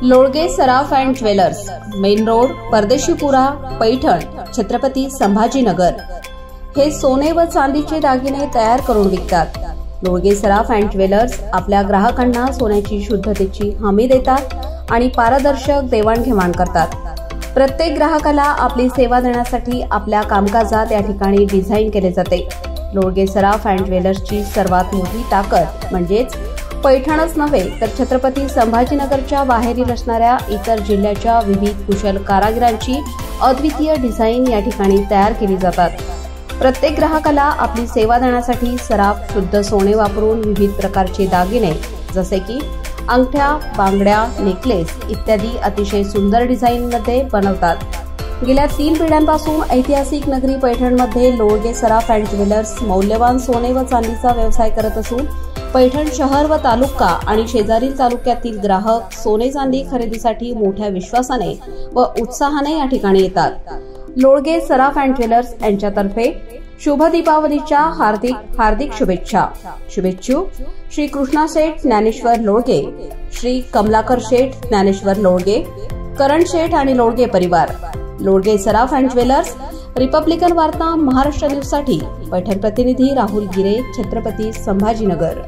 Lolge Saraf and jewellers, main road, Pardeshipura, Paithan, Chhatrapati Sambhajinagar हे सोने व चांदीचे दागिने तयार करून विकतात। लोळगे सराफ अँड ज्वेलर्स आपल्या ग्राहकांना सोन्याची शुद्धतेची हमी देतात आणि पारदर्शक देवाणघेवाण करतात। प्रत्येक ग्राहकाला आपली सेवा देण्यासाठी आपल्या कामकाजात या ठिकाणी डिझाईन केले जाते। लोळगे सराफ अँड ज्वेलर्सची सर्वात मोठी ताकद म्हणजेच पैठणच नव्हे तर छत्रपती संभाजीनगरच्या बाहेरील असणाऱ्या इतर जिल्ह्याच्या विविध कुशल कारागिरांची अद्वितीय डिझाईन या ठिकाणी तयार केली जातात। प्रत्येक ग्राहकाला आपली सेवा देण्यासाठी सराफ शुद्ध सोने वापरून विविध प्रकारचे दागिने जसे की अंगठ्या, बांगड्या, नेकलेस इत्यादी अतिशय सुंदर डिझाईनमध्ये बनवतात। गेल्या 3 पिढ्यांपासून ऐतिहासिक नगरी पैठणमध्ये लोळगे सराफ अँड ज्वेलर्स मौल्यवान सोने व चांदीचा व्यवसाय करत असून पैठण शहर व तालुका आणि शेजारील तालुक्यातील ग्राहक सोने चांदी खरेदीसाठी मोठ्या विश्वासाने व उत्साहाने या ठिकाणी येतात। लोळगे सराफ अँड ज्वेलर्स यांच्यातर्फे शुभ दीपावलीच्या हार्दिक शुभेच्छा। शुभेच्छुक श्री कृष्णा शेठ ज्ञानेश्वर लोळगे, श्री कमलाकर शेठ ज्ञानेश्वर लोळगे, करण शेठ आणि लोळगे परिवार। Lolge Saraf and jewellers, Republican वार्ता महाराष्ट्र न्यूज साठी पैठण प्रतिनिधी राहुल गिरे, छत्रपती संभाजीनगर।